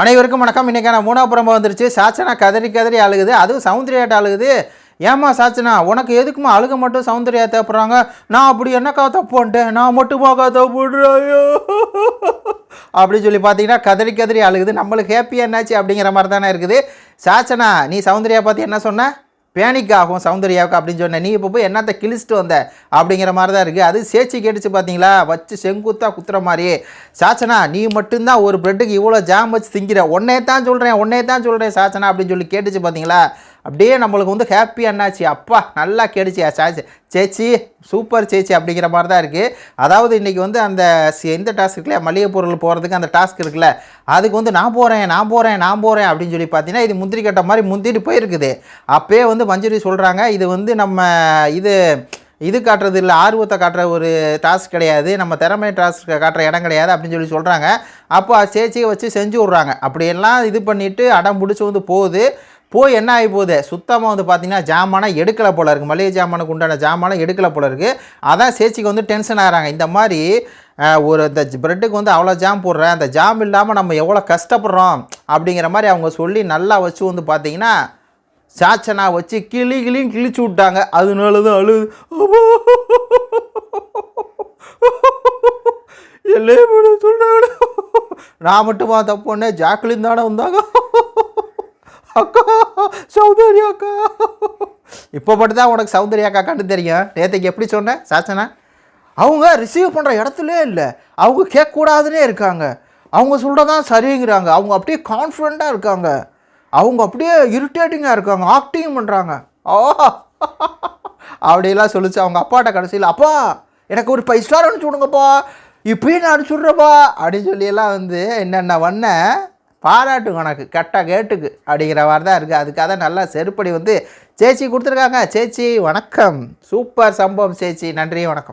அனைவருக்கும் வணக்கம். இன்றைக்கான மூணாவது புறம்பு வந்துருச்சு. சாச்சனா கதறி கதறி அழுகுது, அதுவும் சௌந்தர்யாட்ட அழுகுது. ஏம்மா சாச்சனா, உனக்கு எதுக்குமா அழுக மட்டும் சௌந்தர்யா தேப்படுறாங்க? நான் அப்படி என்னக்கா தப்பு பண்ணிட்டேன்? நான் மட்டுமாக்கா தப்புடுறாயோ அப்படின்னு சொல்லி பார்த்தீங்கன்னா கதறி கதறி அழுகுது. நம்மளுக்கு ஹேப்பியாக என்னாச்சு அப்படிங்கிற மாதிரி தானே இருக்குது. சாச்சனா, நீ சௌந்தர்யா பார்த்து என்ன சொன்ன? பேனிக் ஆகும் சௌந்தர்யாவுக்கு அப்படின்னு சொன்னேன். நீ இப்போ போய் என்னத்த கிழிச்சிட்டு வந்த அப்படிங்கிற மாதிரி தான் இருக்குது. அது சேச்சி கேட்டுச்சு பார்த்தீங்களா, வச்சு செங்குத்தா குத்துற மாதிரி. சாச்சனா, நீ மட்டும்தான் ஒரு ப்ரெட்டுக்கு இவ்வளோ ஜாம் வச்சு திங்கிற, உன்னே தான் சொல்கிறேன் சாச்சனா அப்படின்னு சொல்லி கேட்டுச்சு பார்த்தீங்களா. அப்படியே நம்மளுக்கு வந்து ஹாப்பியாக என்னாச்சு, அப்பா நல்லா கேட்டுச்சு சேச்சி, சூப்பர் சேச்சி அப்படிங்கிற மாதிரி தான் இருக்குது. அதாவது இன்றைக்கி வந்து அந்த எந்த டாஸ்க் இருக்குல்ல, மளிகை பொருள் போகிறதுக்கு அந்த டாஸ்க் இருக்குல்ல, அதுக்கு வந்து நான் போகிறேன் அப்படின்னு சொல்லி பார்த்தீங்கன்னா இது முந்திரி கட்ட மாதிரி முந்திட்டு போயிருக்குது. அப்போயே வந்து மஞ்சுரி சொல்கிறாங்க, இது வந்து நம்ம இது காட்டுறது இல்லை, ஆர்வத்தை காட்டுற ஒரு டாஸ்க் கிடையாது, நம்ம திறமை டாஸ்க் காட்டுற இடம் கிடையாது அப்படின்னு சொல்லி சொல்கிறாங்க. அப்போ சேச்சியை வச்சு செஞ்சு விட்றாங்க. அப்படியெல்லாம் இது பண்ணிவிட்டு அடம் பிடிச்சி வந்து போய் என்ன ஆகி போகுது, சுத்தமாக வந்து பார்த்திங்கன்னா ஜாமானை எடுக்கலை போல இருக்குது. மளிகை ஜாமானுக்கு உண்டான ஜாமானை எடுக்கலை போல இருக்குது. அதான் சேச்சிக்கு வந்து டென்ஷன் ஆகிறாங்க. இந்த மாதிரி இந்த ப்ரெட்டுக்கு வந்து அவ்வளோ ஜாம் போடுறேன், அந்த ஜாம் இல்லாமல் நம்ம எவ்வளோ கஷ்டப்படுறோம் அப்படிங்கிற மாதிரி அவங்க சொல்லி நல்லா வச்சு வந்து பார்த்திங்கன்னா சாச்சனா வச்சு கிழிச்சு விட்டாங்க. அதனால தான் அழுது எல்லாம் சொன்னாங்க. நான் மட்டுமா தப்பு பண்ணேன், ஜாக்லின் தானே வந்தாங்க. அக்கா சௌந்தர்யா அக்கா, இப்போ மட்டும் தான் உனக்கு சௌந்தர்யா அக்கா கண்டு தெரியும். நேற்றுக்கு எப்படி சொன்னேன் சாச்சனா, அவங்க ரிசீவ் பண்ணுற இடத்துலே இல்லை, அவங்க கேட்கக்கூடாதுன்னே இருக்காங்க, அவங்க சொல்கிறதான் சரிங்கிறாங்க, அவங்க அப்படியே கான்ஃபிடண்ட்டாக இருக்காங்க, அவங்க அப்படியே இரிட்டேட்டிங்காக இருக்காங்க, ஆக்டிங் பண்ணுறாங்க அப்படிலாம் சொல்லிச்சு அவங்க அப்பாட்ட. கடைசியில் அப்பா எனக்கு ஒரு 5 ஸ்டார் அனுப்பிச்சி விடுங்கப்பா, இப்படியே நான் அனுப்பிச்சுட்றப்பா அப்படின்னு சொல்லியெல்லாம் வந்து என்னென்ன வண்ண பாராட்டு உனக்கு கெட்ட கேட்டுக்கு அப்படிங்கிற மாதிரி தான் இருக்குது. அதுக்காக தான் நல்லா செருப்படி வந்து சேச்சி கொடுத்துருக்காங்க. சேச்சி வணக்கம், சூப்பர் சம்பவம் சேச்சி, நன்றி வணக்கம்.